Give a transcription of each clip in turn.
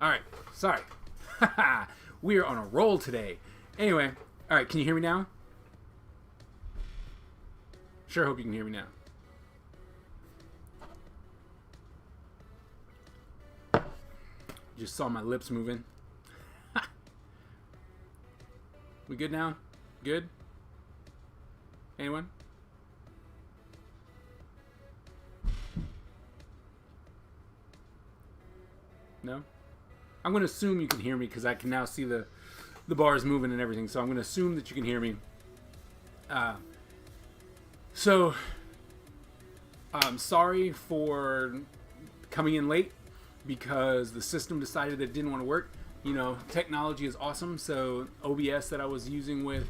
All right, sorry. We are on a roll today. Anyway, all right, can you hear me now? Sure hope you can hear me now. Just saw my lips moving. We good now? Good? Anyone? No? I'm going to assume you can hear me because I can now see the bars moving and everything. So I'm going to assume that you can hear me. So, I'm sorry for coming in late because the system decided that it didn't want to work. You know, technology is awesome. So OBS that I was using with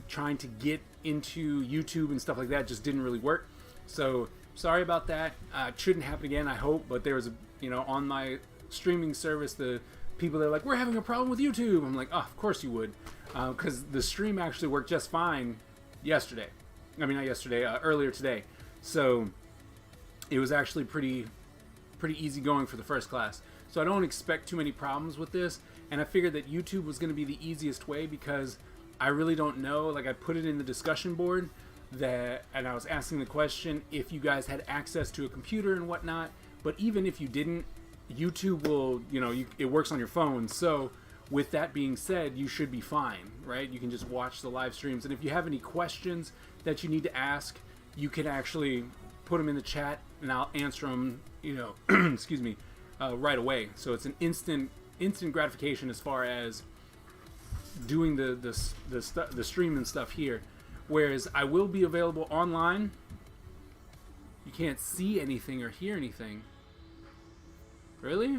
trying to get into YouTube and stuff like that just didn't really work. So sorry about that. It shouldn't happen again, I hope. But there was on my streaming service, the people that are like, we're having a problem with YouTube. I'm like, oh, of course you would, because the stream actually worked just fine yesterday. I mean, not yesterday, earlier today. So it was actually pretty easy going for the first class. So I don't expect too many problems with this. And I figured that YouTube was going to be the easiest way because I really don't know. Like, I put it in the discussion board and I was asking the question if you guys had access to a computer and whatnot. But even if you didn't, YouTube will, it works on your phone. So with that being said, you should be fine, right? You can just watch the live streams. And if you have any questions that you need to ask, you can actually put them in the chat and I'll answer them, excuse me, right away. So it's an instant gratification as far as doing the stream and stuff here. Whereas I will be available online. You can't see anything or hear anything. Really?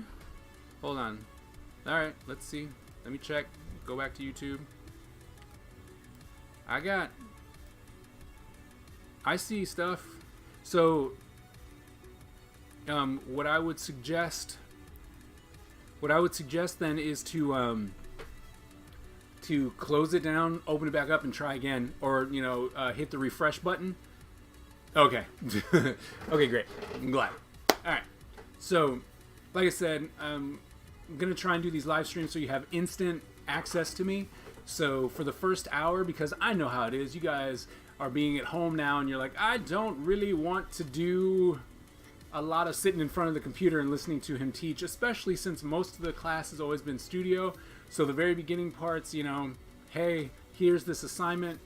Hold on. Alright, let's see. Let me check. Go back to YouTube. I see stuff. So, what I would suggest then is to close it down, open it back up, and try again, or hit the refresh button. Okay. Okay, great. I'm glad. All right. So, like I said, I'm gonna try and do these live streams so you have instant access to me. So for the first hour, because I know how it is, you guys are being at home now and you're like, I don't really want to do a lot of sitting in front of the computer and listening to him teach, especially since most of the class has always been studio. So the very beginning parts, hey, here's this assignment.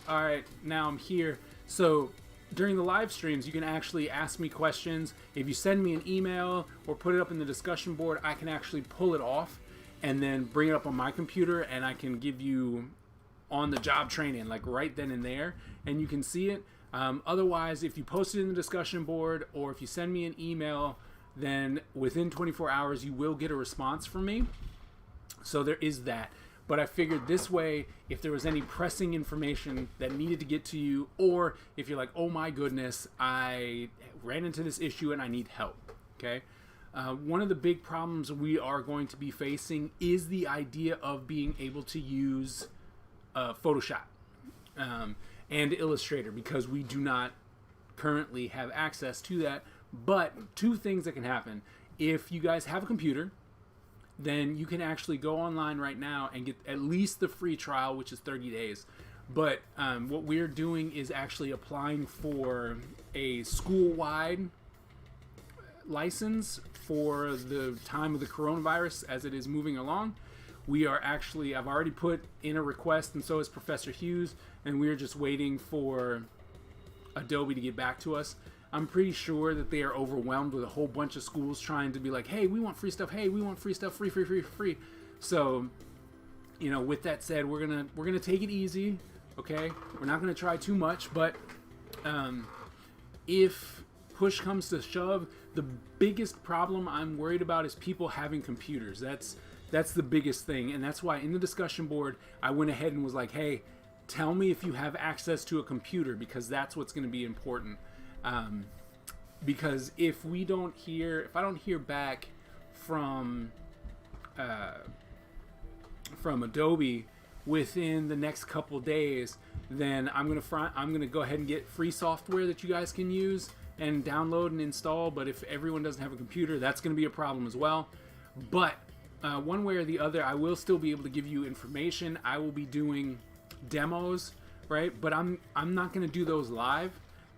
All right, now I'm here. So during the live streams, you can actually ask me questions. If you send me an email or put it up in the discussion board, I can actually pull it off and then bring it up on my computer, and I can give you on-the-job training, like right then and there, and you can see it. Otherwise, if you post it in the discussion board or if you send me an email, then within 24 hours, you will get a response from me. So there is that. But I figured this way, if there was any pressing information that needed to get to you, or if you're like, oh my goodness, I ran into this issue and I need help, okay? One of the big problems we are going to be facing is the idea of being able to use Photoshop and Illustrator, because we do not currently have access to that. But two things that can happen. If you guys have a computer, then you can actually go online right now and get at least the free trial, which is 30 days. But what we're doing is actually applying for a school-wide license for the time of the coronavirus as it is moving along. I've already put in a request, and so is Professor Hughes, and we're just waiting for Adobe to get back to us. I'm pretty sure that they are overwhelmed with a whole bunch of schools trying to be like, hey, we want free stuff. Hey, we want free stuff. Free. So, with that said, we're gonna take it easy. Okay, we're not gonna try too much, but if push comes to shove, the biggest problem I'm worried about is people having computers. That's the biggest thing, and that's why in the discussion board I went ahead and was like, hey, tell me if you have access to a computer, because that's what's going to be important. Because if I don't hear back from Adobe within the next couple days, then I'm gonna go ahead and get free software that you guys can use and download and install. But if everyone doesn't have a computer, that's gonna be a problem as well. But one way or the other, I will still be able to give you information. I will be doing demos, right? But I'm not going to do those live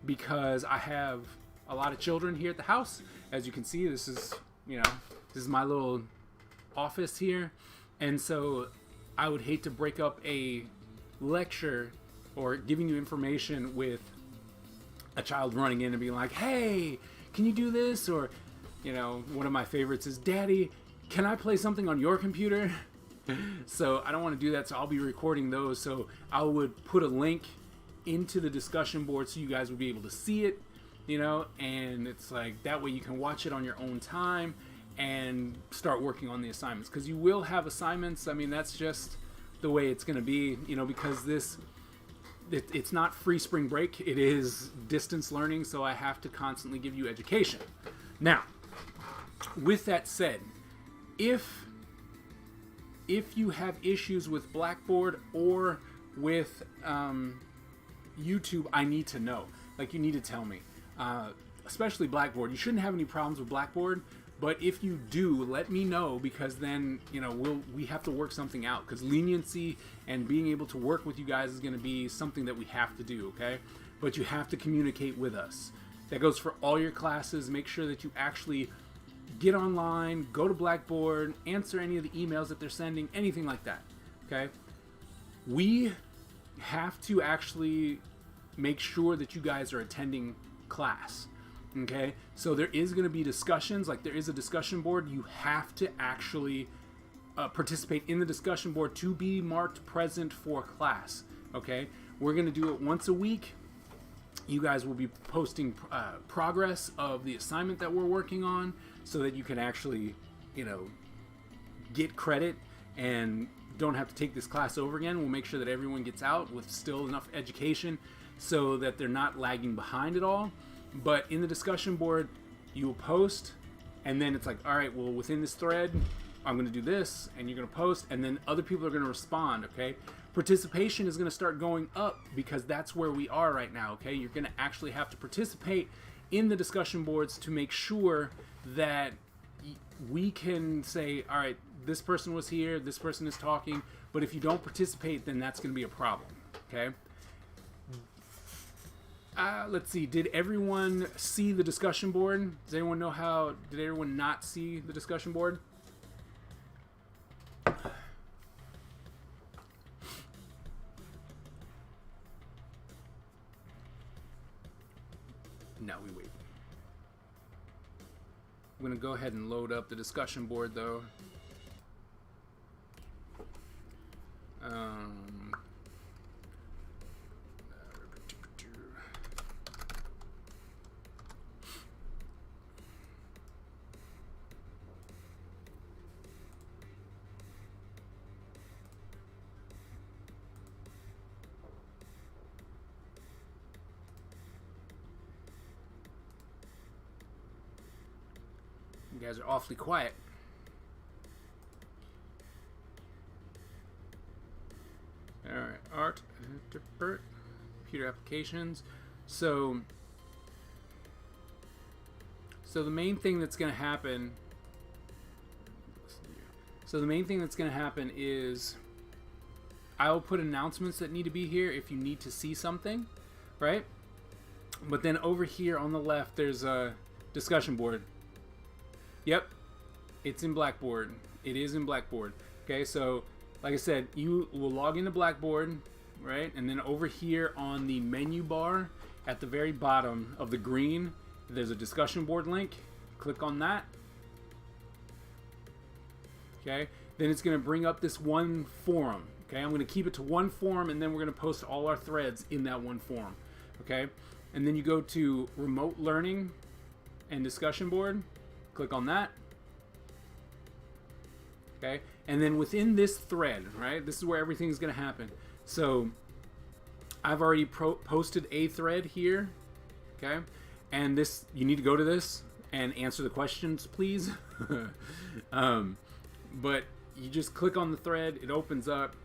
because I have a lot of children here at the house. As you can see, this is my little office here. And so I would hate to break up a lecture or giving you information with a child running in and being like, hey, can you do this? Or, one of my favorites is, Daddy, can I play something on your computer? So I don't want to do that, so I'll be recording those. So I would put a link into the discussion board so you guys would be able to see it, and it's like that way you can watch it on your own time and start working on the assignments, because you will have assignments. I mean, that's just the way it's going to be, because it's not free spring break, it is distance learning, so I have to constantly give you education. Now, with that said, if you have issues with Blackboard or with YouTube, I need to know. Like, you need to tell me. Especially Blackboard. You shouldn't have any problems with Blackboard, but if you do, let me know, because then, we have to work something out, because leniency and being able to work with you guys is going to be something that we have to do, okay? But you have to communicate with us. That goes for all your classes. Make sure that you actually get online, go to Blackboard, answer any of the emails that they're sending, anything like that, okay? We have to actually make sure that you guys are attending class, okay? So there is going to be discussions, like there is a discussion board. You have to actually participate in the discussion board to be marked present for class, okay? We're going to do it once a week. You guys will be posting progress of the assignment that we're working on, so that you can actually, get credit and don't have to take this class over again. We'll make sure that everyone gets out with still enough education so that they're not lagging behind at all. But in the discussion board, you will post, and then it's like, all right, well, within this thread, I'm going to do this, and you're going to post, and then other people are going to respond, okay? Participation is going to start going up, because that's where we are right now, okay? You're going to actually have to participate in the discussion boards to make sure that we can say, all right, this person was here, this person is talking, but if you don't participate, then that's going to be a problem, okay? Let's see, did everyone see the discussion board? Does anyone know did everyone not see the discussion board? No, we wait. I'm going to go ahead and load up the discussion board, though. You guys are awfully quiet. Alright, art, computer applications. So the main thing that's going to happen is I will put announcements that need to be here if you need to see something, right? But then over here on the left, there's a discussion board. Yep, it's in Blackboard. It is in Blackboard. Okay, so like I said, you will log into Blackboard, right? And then over here on the menu bar at the very bottom of the green, there's a discussion board link. Click on that. Okay, then it's going to bring up this one forum. Okay, I'm going to keep it to one forum, and then we're going to post all our threads in that one forum. Okay, and then you go to remote learning and discussion board. Click on that. Okay, and then within this thread, right, this is where everything's going to happen. So I've already posted a thread here. Okay, and this, you need to go to this and answer the questions, please. But you just click on the thread, it opens up,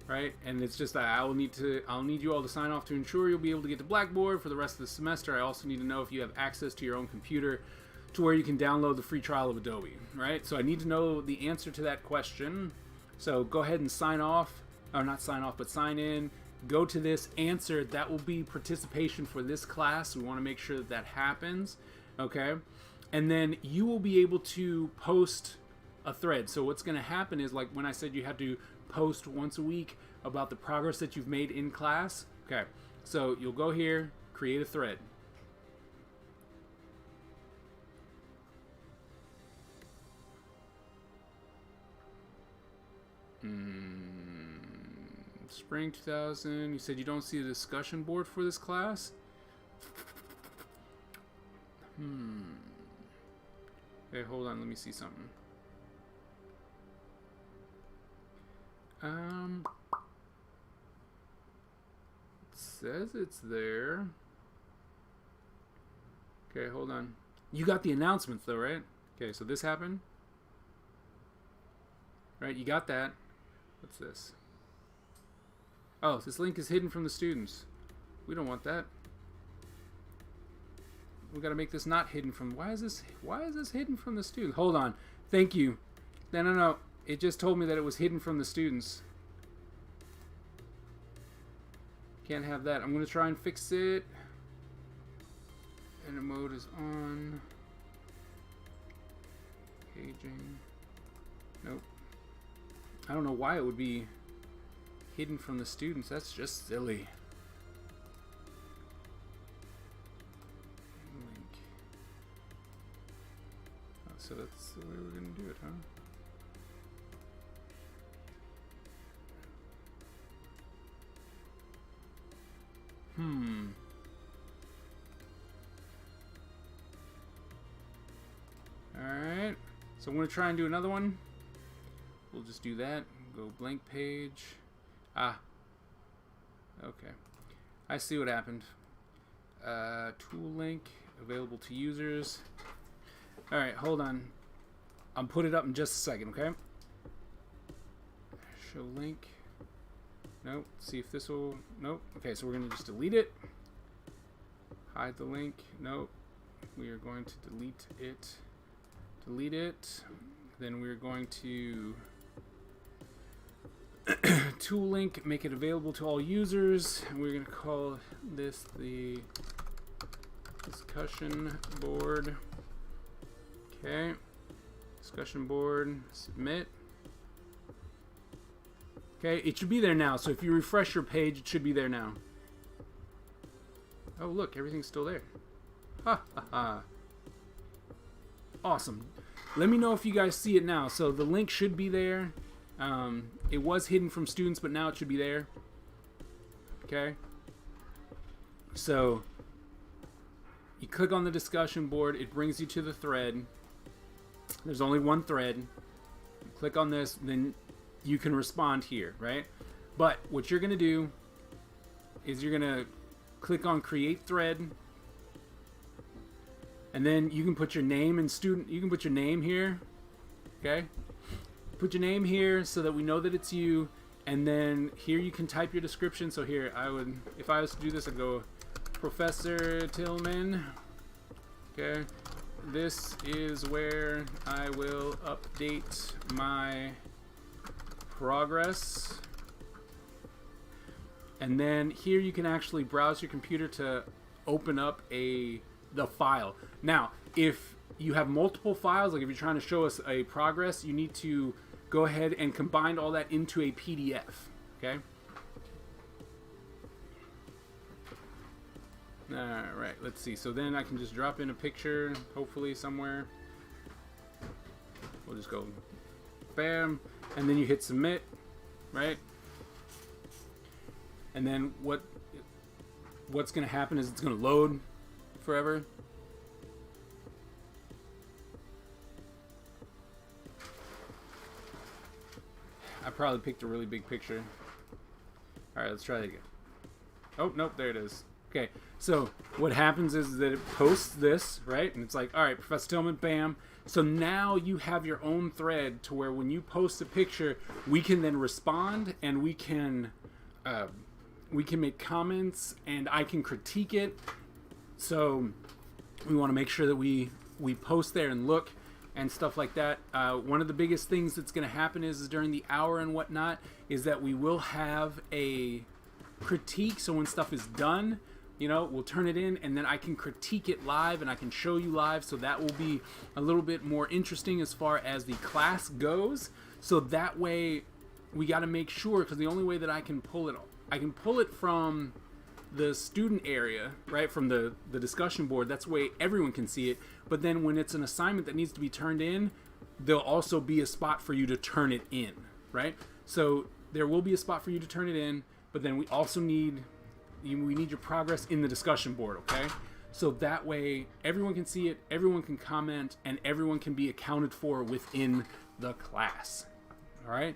right? And it's just that I'll need you all to sign off to ensure you'll be able to get to Blackboard for the rest of the semester. I also need to know if you have access to your own computer to where you can download the free trial of Adobe, right? So I need to know the answer to that question. So go ahead and sign off, or not sign off, but sign in. Go to this answer. That will be participation for this class. We want to make sure that that happens, okay? And then you will be able to post a thread. So what's going to happen is, like when I said you had to post once a week about the progress that you've made in class, okay? So you'll go here, create a thread. Spring 2000. You said you don't see a discussion board for this class? Hey, hold on. Let me see something. It says it's there. Okay, hold on. You got the announcements though, right? Okay, so this happened. Right, you got that. What's this? Oh, this link is hidden from the students. We don't want that. We gotta make this not hidden from. Why is this hidden from the students? Hold on. Thank you. No. It just told me that it was hidden from the students. Can't have that. I'm gonna try and fix it. Edit mode is on. Paging. Nope. I don't know why it would be hidden from the students. That's just silly. Link. Oh, so that's the way we're gonna do it, huh? Alright. So I'm gonna try and do another one. We'll just do that. Go blank page. Ah. Okay. I see what happened. Tool link available to users. Alright, hold on. I'll put it up in just a second, okay? Show link. Nope. See if this will... Nope. Okay, so we're going to just delete it. Hide the link. Nope. We are going to delete it. Delete it. Then we're going to... tool link, make it available to all users. And we're going to call this the discussion board. Okay. Discussion board. Submit. Okay, it should be there now. So if you refresh your page, it should be there now. Oh, look, everything's still there. Ha ha ha. Awesome. Let me know if you guys see it now. So the link should be there. It was hidden from students, but now it should be there. Okay. So you click on the discussion board. It brings you to the thread. There's only one thread. You click on this, then you can respond here, right? But what you're going to do is you're going to click on create thread. And then you can put your name and student. You can put your name here. Okay. Put your name here so that we know that it's you, and then here you can type your description. So here if I was to do this, I'd go Professor Tillman. Okay, this is where I will update my progress, and then here you can actually browse your computer to open up the file. Now, if you have multiple files, like if you're trying to show us a progress, you need to go ahead and combine all that into a PDF, okay? Alright, let's see. So then I can just drop in a picture, hopefully somewhere. We'll just go bam, and then you hit submit, right? And then what's going to happen is it's going to load forever. I probably picked a really big picture. Alright, let's try that again. Oh, nope, there it is. Okay, so what happens is that it posts this, right? And it's like, alright, Professor Tillman, bam. So now you have your own thread to where when you post a picture, we can then respond and we can make comments and I can critique it. So we want to make sure that we we post there and look and stuff like that. One of the biggest things that's going to happen is during the hour and whatnot is that we will have a critique. So when stuff is done, we'll turn it in, and then I can critique it live and I can show you live. So that will be a little bit more interesting as far as the class goes. So that way we got to make sure, because the only way that I can pull it from the student area, right, from the discussion board. That's the way everyone can see it. But then when it's an assignment that needs to be turned in, there'll also be a spot for you to turn it in, right? So there will be a spot for you to turn it in, but then we also need your progress in the discussion board, okay? So that way everyone can see it, everyone can comment, and everyone can be accounted for within the class. All right?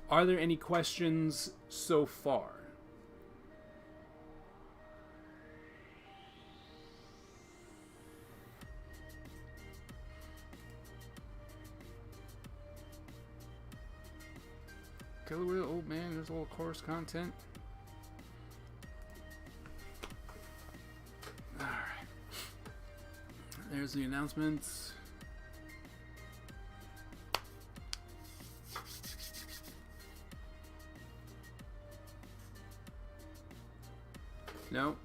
Are there any questions so far? Killer Wheel, oh man, there's a little course content. Alright. There's the announcements. No.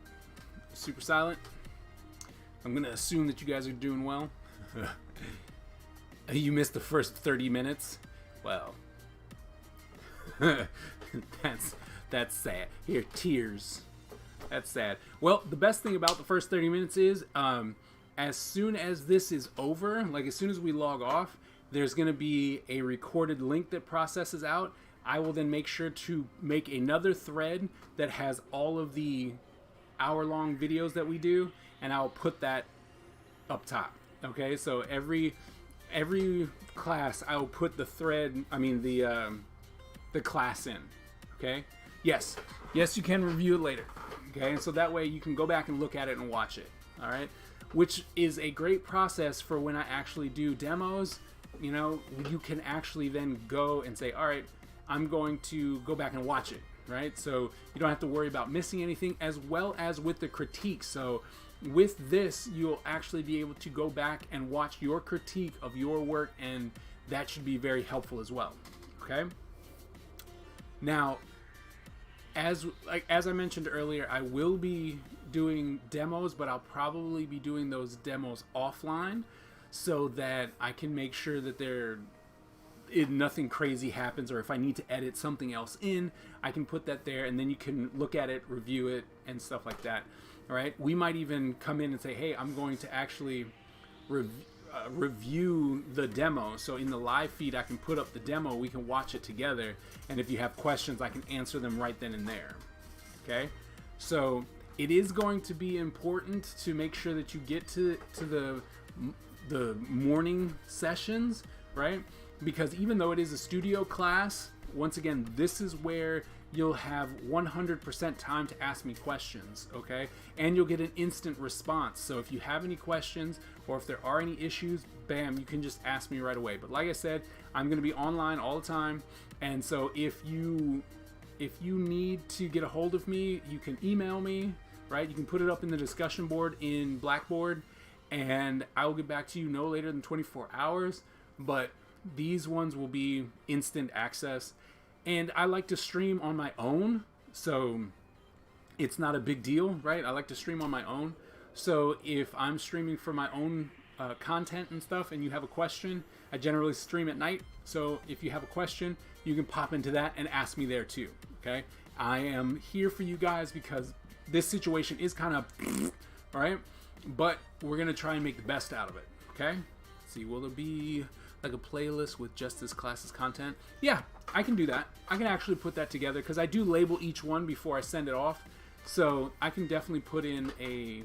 Super silent. I'm going to assume that you guys are doing well. You missed the first 30 minutes. Well. That's sad. Here, tears. That's sad. Well, the best thing about the first 30 minutes is as soon as this is over, like as soon as we log off, there's going to be a recorded link that processes out. I will then make sure to make another thread that has all of the hour-long videos that we do, and I'll put that up top. Okay, so every class I will put the thread, the class in. Okay, yes, you can review it later. Okay, and so that way you can go back and look at it and watch it. All right, which is a great process for when I actually do demos. You can actually then go and say, all right, I'm going to go back and watch it. Right, so you don't have to worry about missing anything, as well as with the critique. So with this, you'll actually be able to go back and watch your critique of your work, and that should be very helpful as well. Okay. Now, as I mentioned earlier, I will be doing demos, but I'll probably be doing those demos offline so that I can make sure that nothing crazy happens, or if I need to edit something else in, I can put that there, and then you can look at it, review it, and stuff like that. All right, we might even come in and say, hey, I'm going to actually review the demo. So in the live feed, I can put up the demo, we can watch it together, and if you have questions, I can answer them right then and there. Okay, so it is going to be important to make sure that you get to the morning sessions, right? Because even though it is a studio class, once again, this is where you'll have 100% time to ask me questions, okay? And you'll get an instant response. So if you have any questions, or if there are any issues, bam, you can just ask me right away. But like I said, I'm going to be online all the time, and so if you need to get a hold of me, you can email me, right? You can put it up in the discussion board in Blackboard, and I will get back to you no later than 24 hours. But these ones will be instant access, and I like to stream on my own, so it's not a big deal, right? I like to stream on my own. So if I'm streaming for my own content and stuff, and you have a question, I generally stream at night. So if you have a question, you can pop into that and ask me there too. Okay, I am here for you guys because this situation is kind of all right, but we're gonna try and make the best out of it. Okay, let's see, will there be like a playlist with just this class's content? Yeah, I can do that. I can actually put that together because I do label each one before I send it off, so I can definitely put in a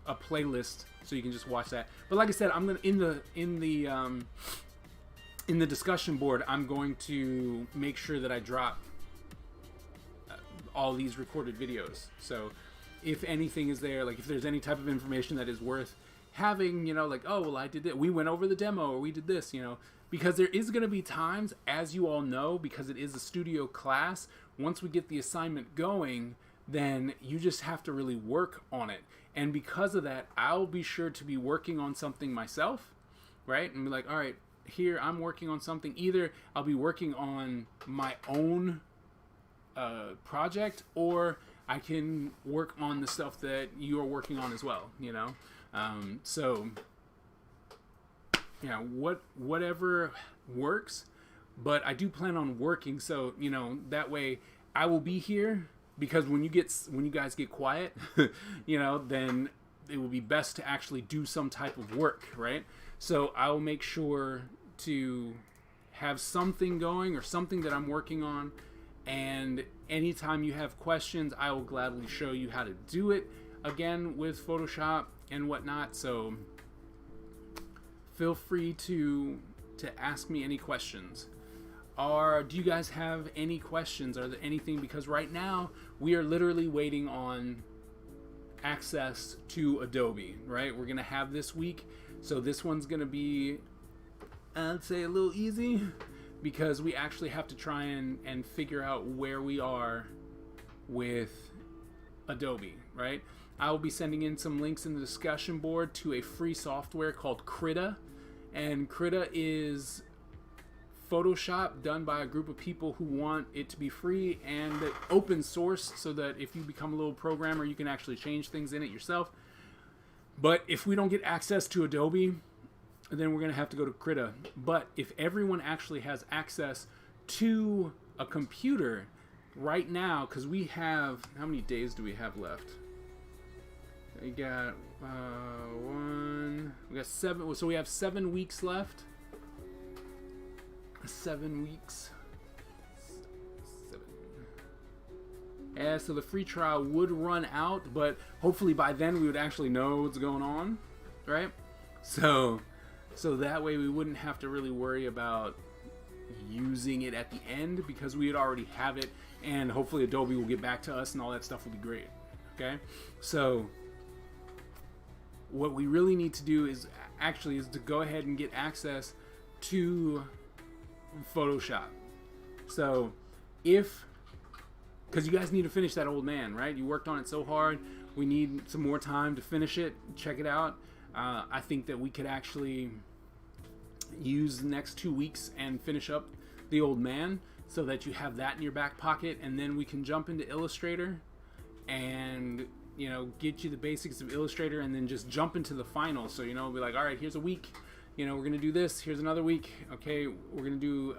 playlist so you can just watch that. But like I said, I'm gonna in the discussion board, I'm going to make sure that I drop all these recorded videos. So if anything is there, like if there's any type of information that is worth having, like, oh, well, I did it, we went over the demo, or we did this, because there is going to be times, as you all know, because it is a studio class, once we get the assignment going, then you just have to really work on it. And because of that, I'll be sure to be working on something myself, right? And be like, all right, here I'm working on something. Either I'll be working on my own project, or I can work on the stuff that you are working on as well, you know? So, yeah, whatever works, but I do plan on working, so, you know, that way I will be here, because when you guys get quiet, you know, then it will be best to actually do some type of work, right? So I will make sure to have something going or something that I'm working on, and anytime you have questions, I will gladly show you how to do it again with Photoshop and whatnot. So feel free to ask me any questions. Or do you guys have any questions? Are there anything? Because right now we are literally waiting on access to Adobe, right? We're gonna have this week, so this one's gonna be, I'd say, a little easy, because we actually have to try and figure out where we are with Adobe, right? I will be sending in some links in the discussion board to a free software called Krita, and Krita is Photoshop done by a group of people who want it to be free and open source, so that if you become a little programmer, you can actually change things in it yourself. But if we don't get access to Adobe, then we're going to have to go to Krita. But if everyone actually has access to a computer right now, because we have, how many days do we have left? We got we got 7, so we have 7 weeks left. 7 weeks. 7. Yeah, so the free trial would run out, but hopefully by then we would actually know what's going on, right? So that way we wouldn't have to really worry about using it at the end, because we would already have it, and hopefully Adobe will get back to us and all that stuff will be great. Okay, so what we really need to do is to go ahead and get access to Photoshop. So because you guys need to finish that old man, right? You worked on it so hard. We need some more time to finish it, check it out. I think that we could actually use the next 2 weeks and finish up the old man, so that you have that in your back pocket, and then we can jump into Illustrator and, you know, get you the basics of Illustrator, and then just jump into the final. So, you know, be like, all right, here's a week, you know, we're gonna do this, here's another week, okay, we're gonna do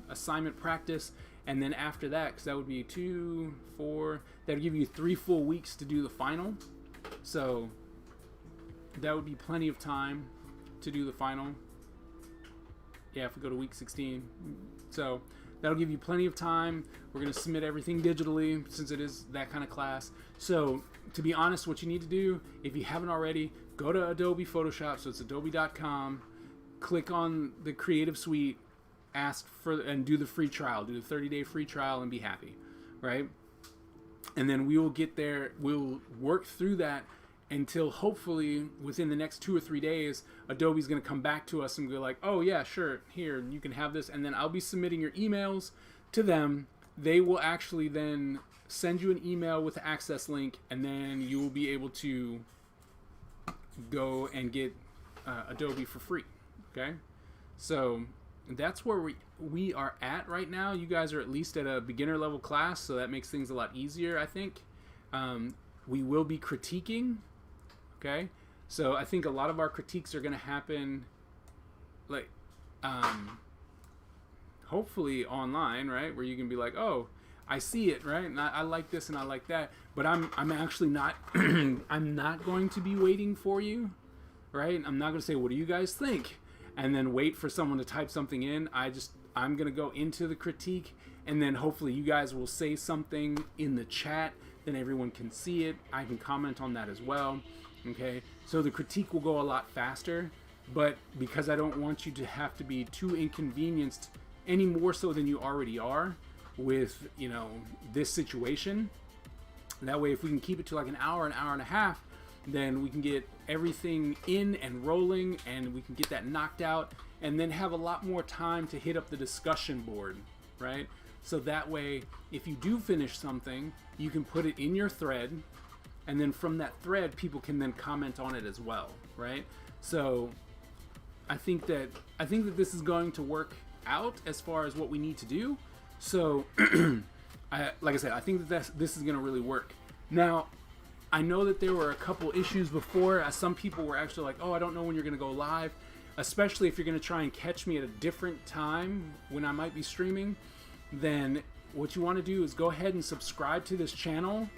assignment practice, and then after that, because that would be 2, 4, that would give you 3 full weeks to do the final. So that would be plenty of time to do the final. Yeah, if we go to week 16. So that'll give you plenty of time. We're going to submit everything digitally, since it is that kind of class. So to be honest, what you need to do, if you haven't already, go to Adobe Photoshop. So it's adobe.com. Click on the Creative Suite, ask for, and do the free trial. Do the 30-day free trial and be happy, right? And then we will get there. We'll work through that until hopefully within the next 2 or 3 days, Adobe's going to come back to us and go like, oh yeah, sure, here, you can have this. And then I'll be submitting your emails to them. They will actually then send you an email with the access link, and then you will be able to go and get Adobe for free. Okay, so that's where we are at right now. You guys are at least at a beginner level class, so that makes things a lot easier, I think. We will be critiquing. Okay, so I think a lot of our critiques are going to happen, like, hopefully online, right? Where you can be like, oh, I see it, right? And I like this and I like that, but I'm actually not, I'm not going to be waiting for you, right? I'm not going to say, what do you guys think? And then wait for someone to type something in. I'm going to go into the critique, and then hopefully you guys will say something in the chat, then everyone can see it. I can comment on that as well. Okay, so the critique will go a lot faster, but because I don't want you to have to be too inconvenienced any more so than you already are with, you know, this situation, that way if we can keep it to like an hour and a half, then we can get everything in and rolling, and we can get that knocked out, and then have a lot more time to hit up the discussion board, right? So that way, if you do finish something, you can put it in your thread, and then from that thread, people can then comment on it as well, right? So I think that this is going to work out as far as what we need to do. So, like I said, I think that this is going to really work. Now, I know that there were a couple issues before. Some people were actually like, "Oh, I don't know when you're going to go live," especially if you're going to try and catch me at a different time when I might be streaming. Then what you want to do is go ahead and subscribe to this channel,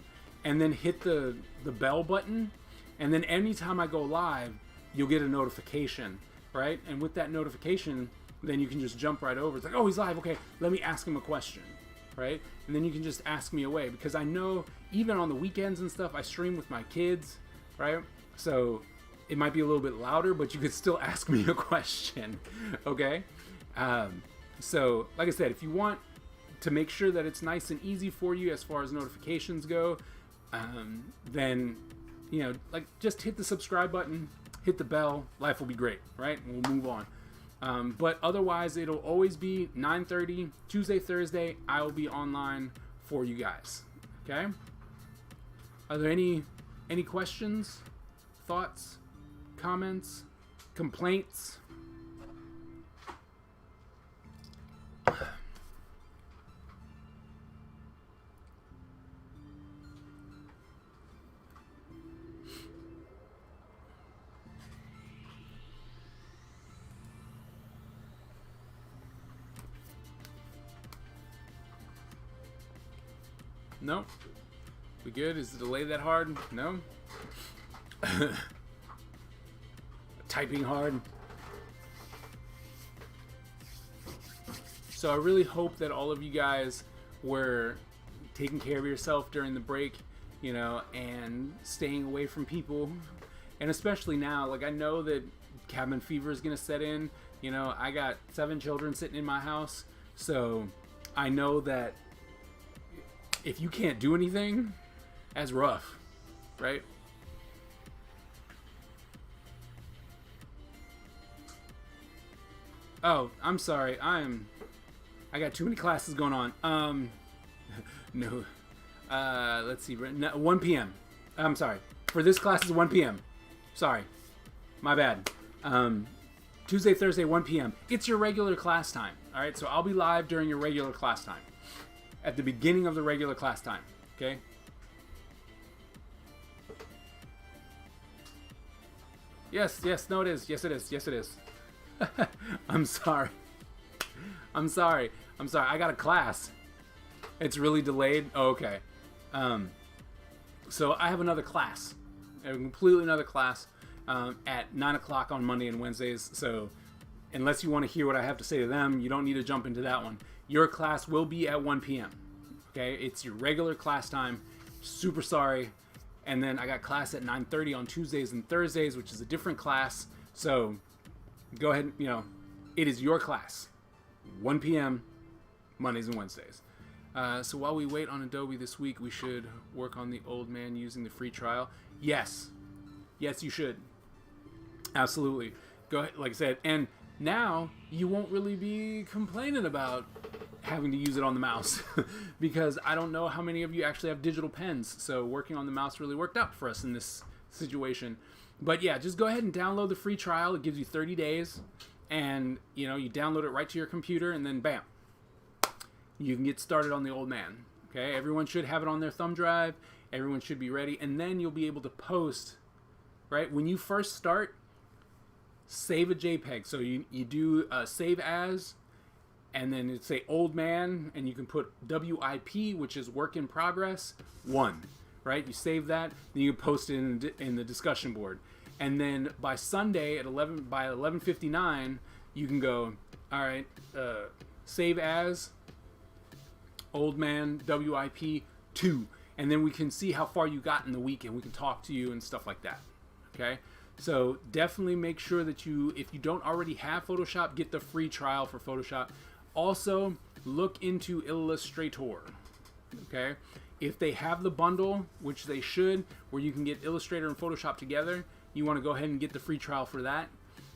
and then hit the bell button, and then anytime I go live, you'll get a notification, right? And with that notification, then you can just jump right over. It's like, oh, he's live. Okay, let me ask him a question, right? And then you can just ask me away, because I know even on the weekends and stuff, I stream with my kids, right? So it might be a little bit louder, but you could still ask me a question, okay? So like I said, if you want to make sure that it's nice and easy for you as far as notifications go, then, you know, like, just hit the subscribe button, hit the bell, life will be great, right? And we'll move on. But otherwise, it'll always be 9:30, Tuesday, Thursday. I will be online for you guys. Okay? Are there any questions, thoughts, comments, complaints? No? We good? Is the delay that hard? No? Typing hard? So I really hope that all of you guys were taking care of yourself during the break, you know, and staying away from people. And especially now, like, I know that cabin fever is going to set in. You know, I got 7 children sitting in my house, so I know that if you can't do anything, that's rough, right? Oh, I'm sorry. I got too many classes going on. No. Let's see. 1 p.m. I'm sorry. For this class is 1 p.m. Sorry. My bad. Tuesday, Thursday, 1 p.m. It's your regular class time. All right, so I'll be live during your regular class time. At the beginning of the regular class time, okay? Yes, no it is. Yes it is. I'm sorry. I got a class. It's really delayed. Oh, okay. So I have another class. A completely another class at 9 o'clock on Monday and Wednesdays. So unless you want to hear what I have to say to them, you don't need to jump into that one. Your class will be at 1 p.m. Okay, it's your regular class time. Super sorry. And then I got class at 9:30 on Tuesdays and Thursdays, which is a different class. So go ahead, you know, it is your class. 1 p.m. Mondays and Wednesdays. So while we wait on Adobe this week, we should work on the old man using the free trial. Yes, you should. Absolutely. Go ahead, like I said, and now you won't really be complaining about having to use it on the mouse because I don't know how many of you actually have digital pens. So working on the mouse really worked out for us in this situation. But yeah, just go ahead and download the free trial. It gives you 30 days and you know, you download it right to your computer and then bam, you can get started on the old man. Okay, everyone should have it on their thumb drive. Everyone should be ready, and then you'll be able to post, right? When you first start, save a JPEG. So you do save as, and then it'd say old man, and you can put WIP, which is work in progress 1, right? You save that, then you post it in the discussion board, and then by Sunday at 11:59, you can go, all right, save as old man WIP 2, and then we can see how far you got in the week, and we can talk to you and stuff like that. Okay. So definitely make sure that if you don't already have Photoshop, get the free trial for Photoshop. Also, look into Illustrator, okay? If they have the bundle, which they should, where you can get Illustrator and Photoshop together, you want to go ahead and get the free trial for that.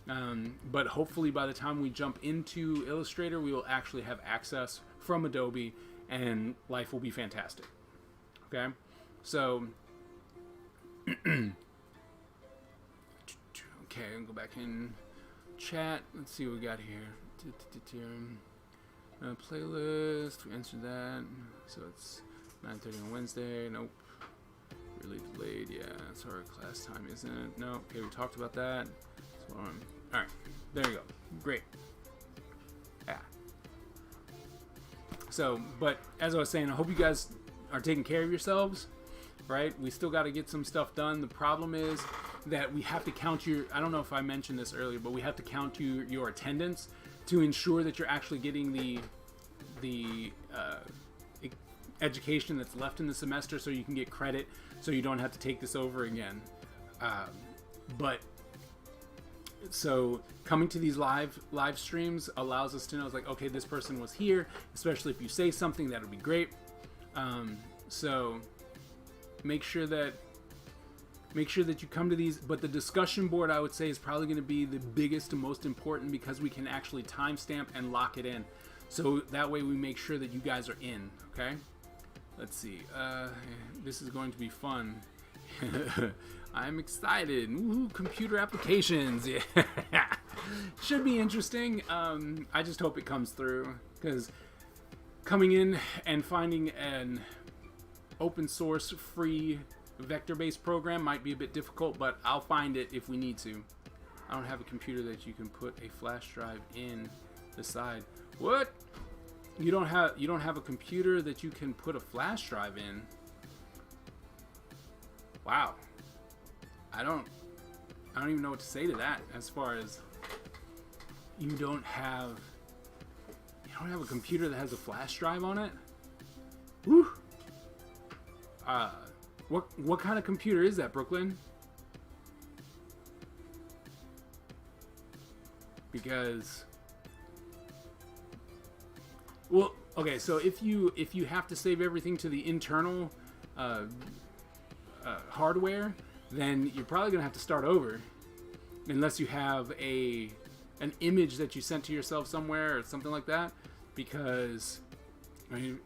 But hopefully by the time we jump into Illustrator, we will actually have access from Adobe, and life will be fantastic, okay? So Okay, I'll go back in chat. Let's see what we got here. Playlist. We answered that. So it's 9:30 on Wednesday. Nope. Really delayed. Yeah, it's our class time, isn't it? No. Okay, we talked about that. So, all right. There you go. Great. Yeah. So, but as I was saying, I hope you guys are taking care of yourselves. Right? We still got to get some stuff done. The problem is that we have to count your, I don't know if I mentioned this earlier, but we have to count your attendance to ensure that you're actually getting the education that's left in the semester, so you can get credit, so you don't have to take this over again. But so coming to these live streams allows us to know, it's like, okay, this person was here, especially if you say something, that would be great. So make sure that you come to these. But the discussion board, I would say, is probably going to be the biggest and most important, because we can actually timestamp and lock it in. So that way we make sure that you guys are in, okay? Let's see. This is going to be fun. I'm excited. Woohoo, computer applications. Yeah. Should be interesting. I just hope it comes through, because coming in and finding an open source free vector-based program might be a bit difficult, but I'll find it if we need to. I don't have a computer that you can put a flash drive in the side. What? You don't have a computer that you can put a flash drive in? Wow. I don't even know what to say to that, as far as you don't have a computer that has a flash drive on it? Woo! What kind of computer is that, Brooklyn? Because, well, okay, so if you have to save everything to the internal hardware, then you're probably gonna have to start over, unless you have an image that you sent to yourself somewhere or something like that. Because, I mean,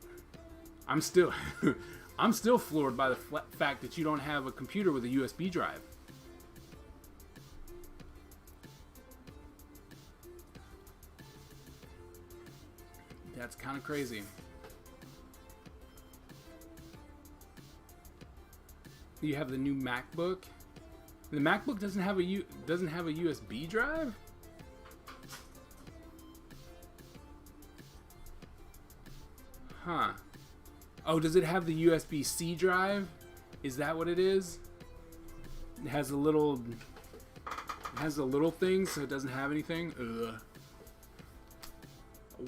I'm still I'm still floored by the fact that you don't have a computer with a USB drive. That's kind of crazy. You have the new MacBook. The MacBook doesn't have a USB drive? Huh. Oh, does it have the USB-C drive? Is that what it is? It has a little thing, so it doesn't have anything. Ugh.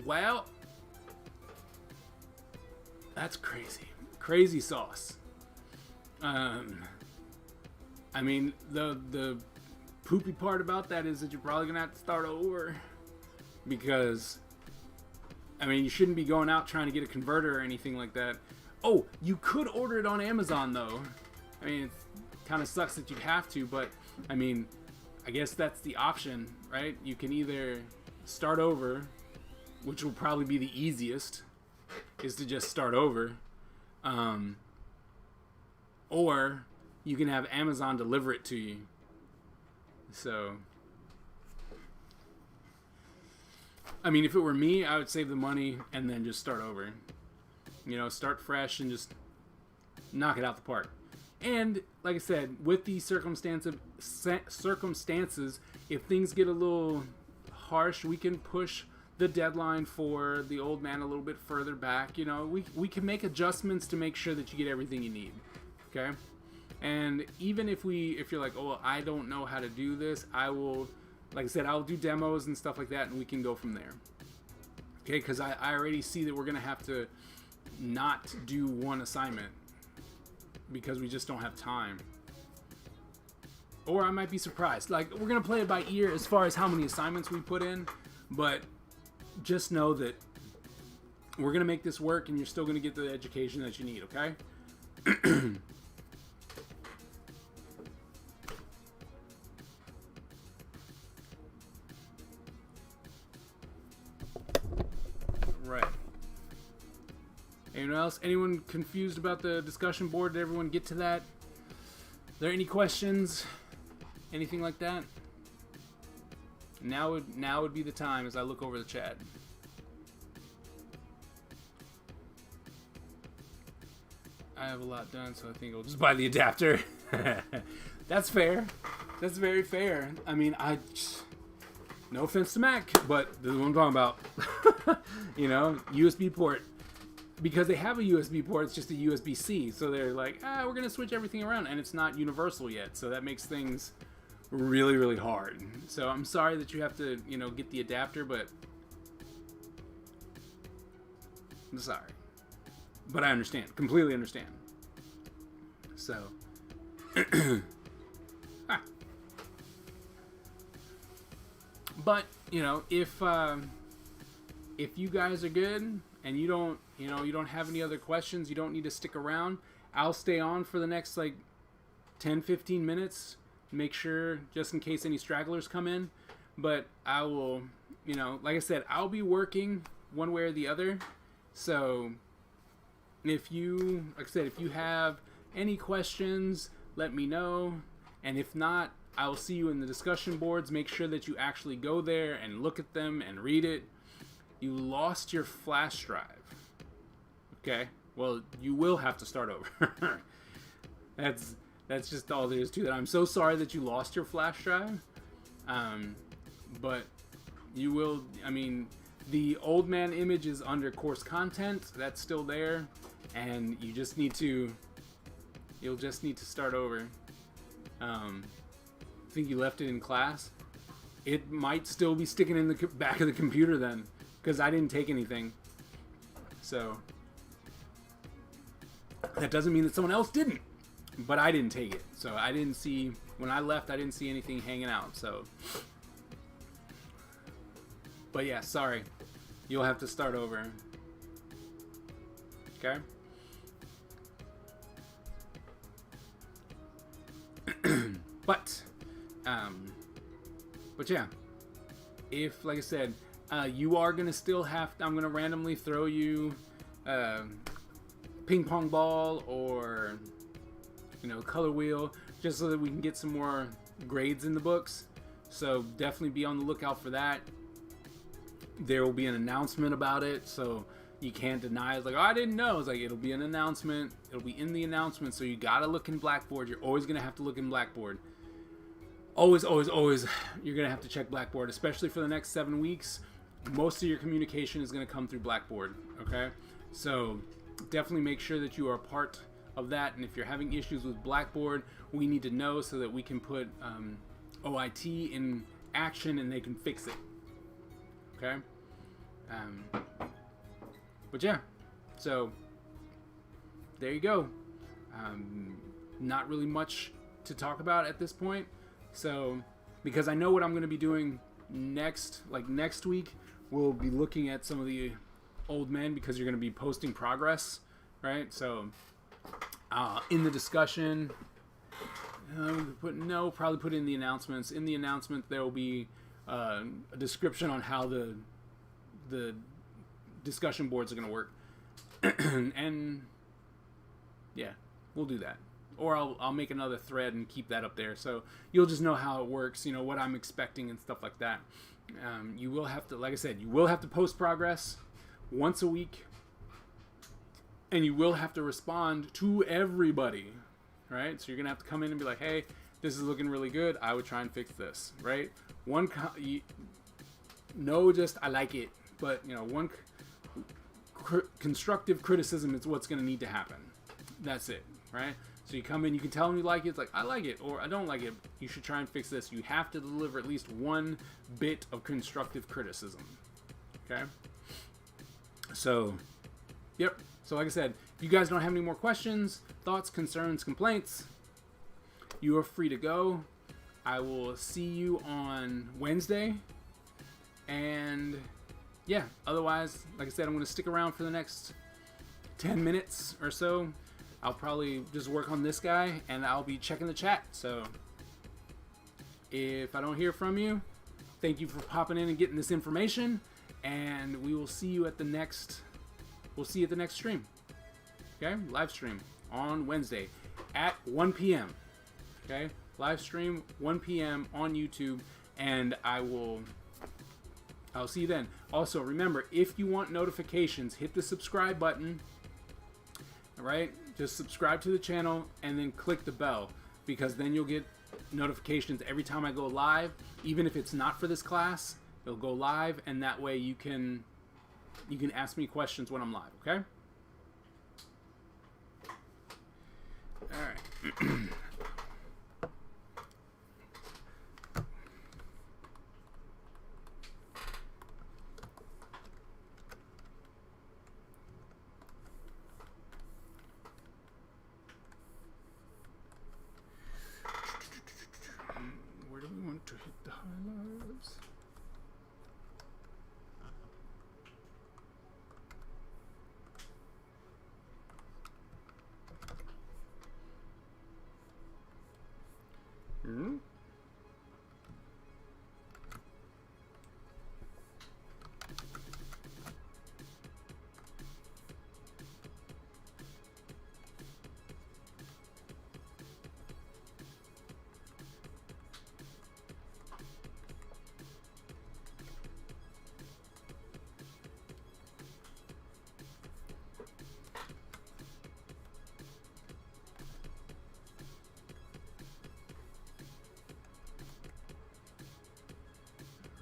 Well, that's crazy. Crazy sauce. I mean, the poopy part about that is that you're probably gonna have to start over, because, I mean, you shouldn't be going out trying to get a converter or anything like that. Oh, you could order it on Amazon, though. I mean, it kind of sucks that you'd have to, but, I mean, I guess that's the option, right? You can either start over, which will probably be the easiest, is to just start over, or you can have Amazon deliver it to you. So, I mean, if it were me, I would save the money and then just start over. You know, start fresh and just knock it out the park. And, like I said, with these circumstances, if things get a little harsh, we can push the deadline for the old man a little bit further back. You know, we can make adjustments to make sure that you get everything you need. Okay? And even if you're like, oh, well, I don't know how to do this, I will, like I said, I'll do demos and stuff like that, and we can go from there. Okay? Because I already see that we're going to have to not do one assignment because we just don't have time. Or I might be surprised. Like, we're going to play it by ear as far as how many assignments we put in, but just know that we're going to make this work, and you're still going to get the education that you need, okay? Right. Anyone else? Anyone confused about the discussion board? Did everyone get to that? there any questions? Anything like that? Now would be the time as I look over the chat. I have a lot done, so I think I'll just buy the adapter. That's fair. That's very fair. I mean, no offense to Mac, but this is what I'm talking about. You know, USB port. Because they have a USB port, it's just a USB-C. So they're like, we're going to switch everything around. And it's not universal yet. So that makes things really, really hard. So I'm sorry that you have to, you know, get the adapter, but I'm sorry. But I understand. Completely understand. So. But, you know, if you guys are good and you don't have any other questions, you don't need to stick around, I'll stay on for the next like 10-15 minutes, make sure just in case any stragglers come in. But I will, you know, like I said, I'll be working one way or the other. So if you, like I said, if you have any questions, let me know. And if not, I will see you in the discussion boards. Make sure that you actually go there and look at them and read it. You lost your flash drive. Okay? Well, you will have to start over. That's just all there is to that. I'm so sorry that you lost your flash drive. But you will, I mean, the old man image is under course content. That's still there. And you just need to, you'll just need to start over. I think you left it in class. It might still be sticking in the back of the computer then, because I didn't take anything. So that doesn't mean that someone else didn't, but I didn't take it. So I didn't see, when I left, I didn't see anything hanging out. So, but yeah, sorry. You'll have to start over. Okay? But yeah, if, like I said, you are going to still have to, I'm going to randomly throw you ping pong ball or, you know, color wheel, just so that we can get some more grades in the books. So definitely be on the lookout for that. There will be an announcement about it, so you can't deny it. It's like, oh, I didn't know. It's like, it'll be an announcement. It'll be in the announcement, so you got to look in Blackboard. You're always going to have to look in Blackboard. Always, always, always, you're going to have to check Blackboard, especially for the next 7 weeks. Most of your communication is going to come through Blackboard, okay? So definitely make sure that you are a part of that. And if you're having issues with Blackboard, we need to know so that we can put OIT in action and they can fix it, okay? But yeah, so there you go. Not really much to talk about at this point. So, because I know what I'm going to be doing next, like next week, we'll be looking at some of the old men because you're going to be posting progress, right? So, in the discussion, probably put in the announcements. In the announcement, there will be a description on how the discussion boards are going to work. And yeah, we'll do that. Or I'll make another thread and keep that up there, so you'll just know how it works, you know, what I'm expecting and stuff like that. You will have to, like I said, you will have to post progress once a week, and you will have to respond to everybody, right? So you're gonna have to come in and be like, hey, this is looking really good. I would try and fix this, right? Just I like it, but you know, one constructive criticism is what's gonna need to happen. That's it, right? So you come in, you can tell them you like it. It's like, I like it, or I don't like it. You should try and fix this. You have to deliver at least one bit of constructive criticism. Okay? So, yep. So like I said, if you guys don't have any more questions, thoughts, concerns, complaints, you are free to go. I will see you on Wednesday. And yeah, otherwise, like I said, I'm going to stick around for the next 10 minutes or so. I'll probably just work on this guy, and I'll be checking the chat. So if I don't hear from you, thank you for popping in and getting this information, and we will see you at the next. We'll see you at the next stream. Okay, live stream on Wednesday at 1 p.m. Okay, live stream 1 p.m. on YouTube, and I'll see you then. Also, remember, if you want notifications, hit the subscribe button. All right, just subscribe to the channel and then click the bell, because then you'll get notifications every time I go live. Even if it's not for this class, it'll go live, and that way you can ask me questions when I'm live. Okay. All right. Where do we want to hit the highlights?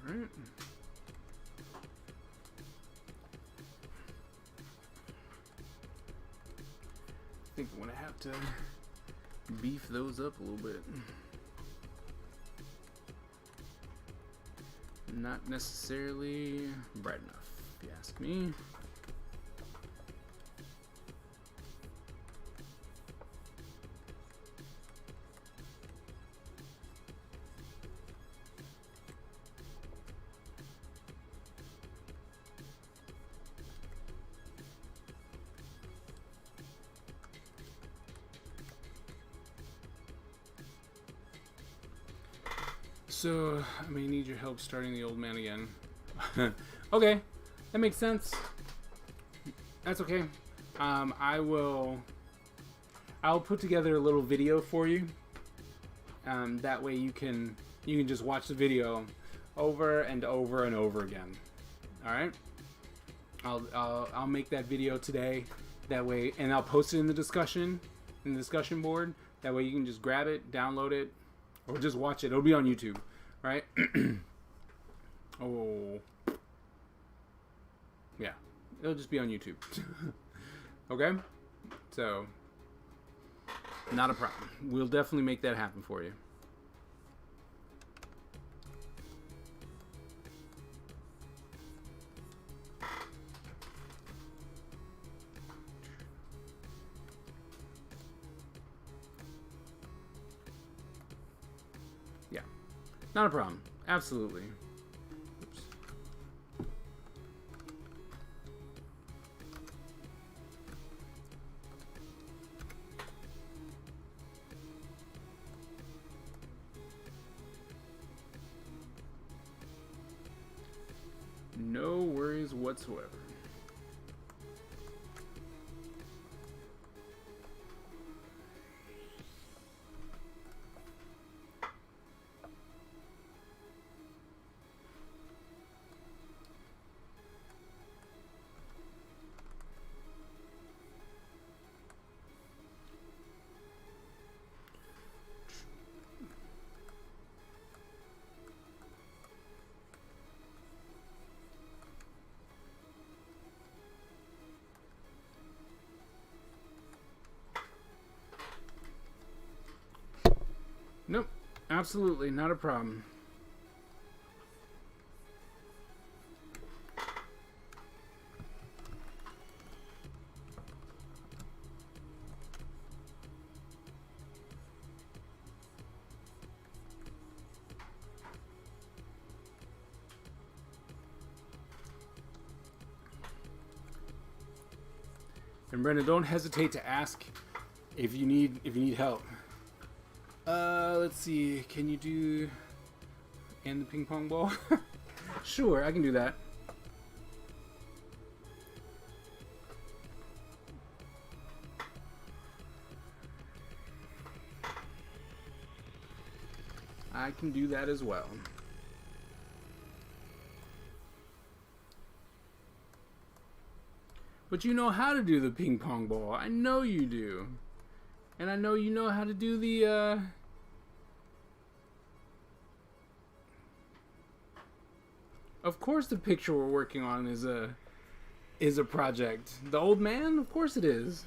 Right. I think I'm gonna have to beef those up a little bit. Not necessarily bright enough, if you ask me. So, I may need your help starting the old man again. Okay, that makes sense. That's okay. I'll put together a little video for you. That way you can just watch the video over and over and over again. All right. I'll make that video today. That way, and I'll post it in the discussion board. That way you can just grab it, download it, or just watch it. It'll be on YouTube, right? Oh, yeah. It'll just be on YouTube. Okay? So, not a problem. We'll definitely make that happen for you. Yeah. Not a problem. Absolutely. Oops. No worries whatsoever. Nope, absolutely not a problem. And Brenda, don't hesitate to ask if you need help. Let's see. Can you do and the ping pong ball? Sure, I can do that. I can do that as well. But you know how to do the ping pong ball. I know you do. And I know you know how to do the, Of course the picture we're working on is a project. The old man? Of course it is.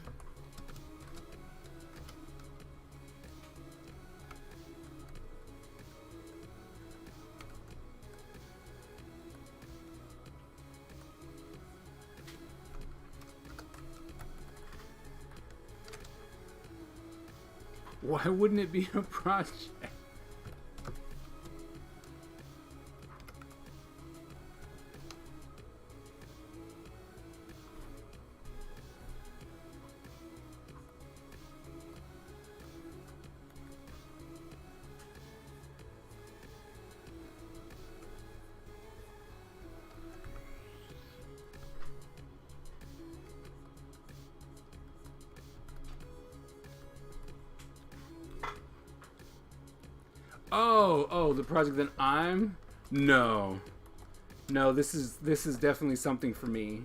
Why wouldn't it be a project? Oh, the project that I'm... No, this is definitely something for me.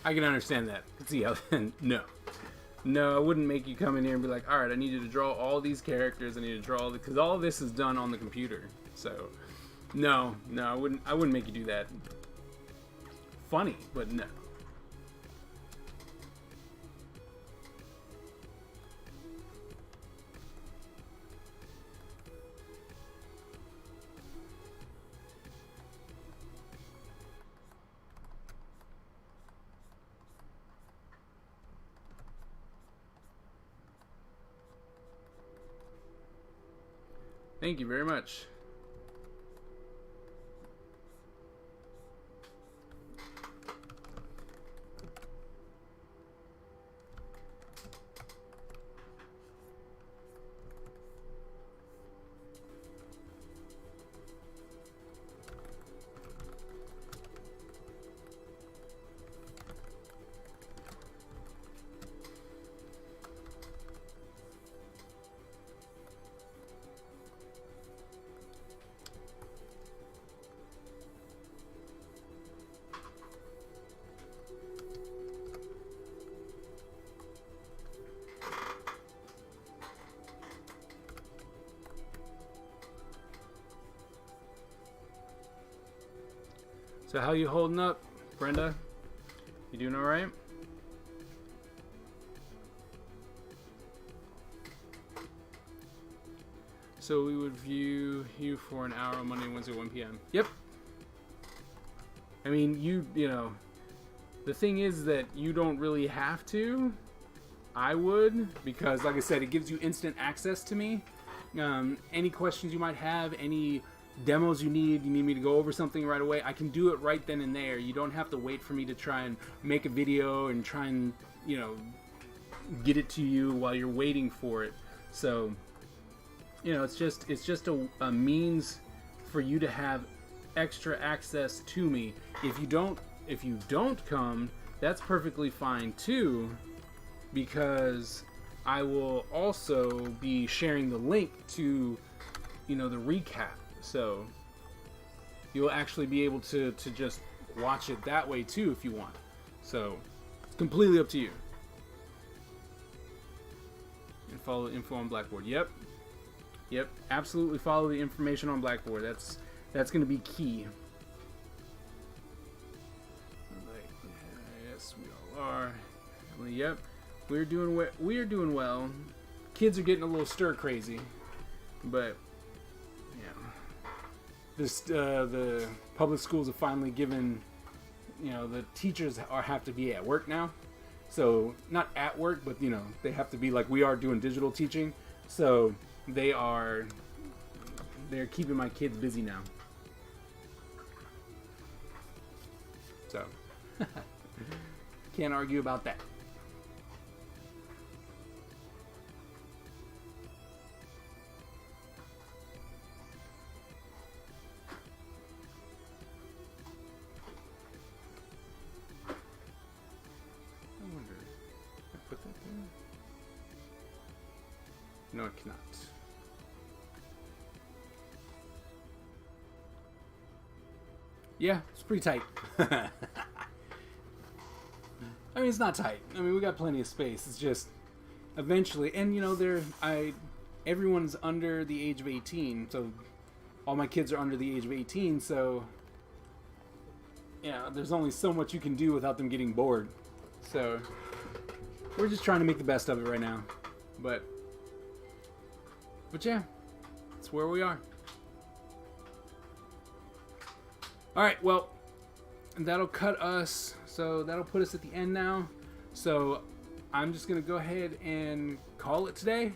I can understand that. See how... No, I wouldn't make you come in here and be like, all right, I need you to draw all these characters. I need to draw all because all of this is done on the computer. So, no, I wouldn't make you do that. Funny, but no. Thank you very much. So how you holding up, Brenda? You doing all right? So we would view you for an hour on Monday, Wednesday, 1 p.m. Yep. I mean, you know, the thing is that you don't really have to. I would, because like I said, it gives you instant access to me. Any questions you might have, any demos you need me to go over something right away, I can do it right then and there. You don't have to wait for me to try and make a video and try and, you know, get it to you while you're waiting for it. So, you know, it's just a means for you to have extra access to me. If you don't come, that's perfectly fine too, because I will also be sharing the link to, you know, the recap. So you'll actually be able to just watch it that way too if you want. So it's completely up to you. And follow the info on Blackboard. Yep, absolutely follow the information on Blackboard. That's going to be key. Yes, we all are. Yep, we're doing well. Kids are getting a little stir crazy, but the public schools have finally given, you know, the teachers have to be at work now. So not at work, but, you know, they have to be like we are doing digital teaching. So they're keeping my kids busy now. So can't argue about that. No, it cannot. Yeah, it's pretty tight. I mean, it's not tight. I mean, we got plenty of space. It's just eventually, and you know, everyone's under the age of 18, so all my kids are under the age of 18, so yeah, there's only so much you can do without them getting bored. So we're just trying to make the best of it right now. But yeah, that's where we are. Alright, well, that'll cut us, so that'll put us at the end now. So I'm just going to go ahead and call it today,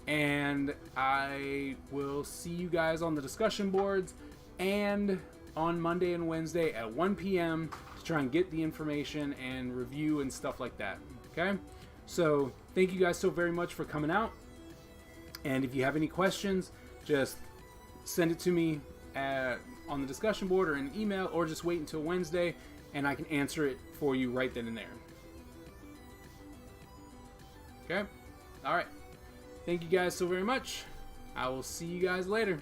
and I will see you guys on the discussion boards and on Monday and Wednesday at 1 p.m. to try and get the information and review and stuff like that. Okay? So thank you guys so very much for coming out, and if you have any questions, just send it to me on the discussion board or an email, or just wait until Wednesday and I can answer it for you right then and there. Okay? Alright. Thank you guys so very much. I will see you guys later.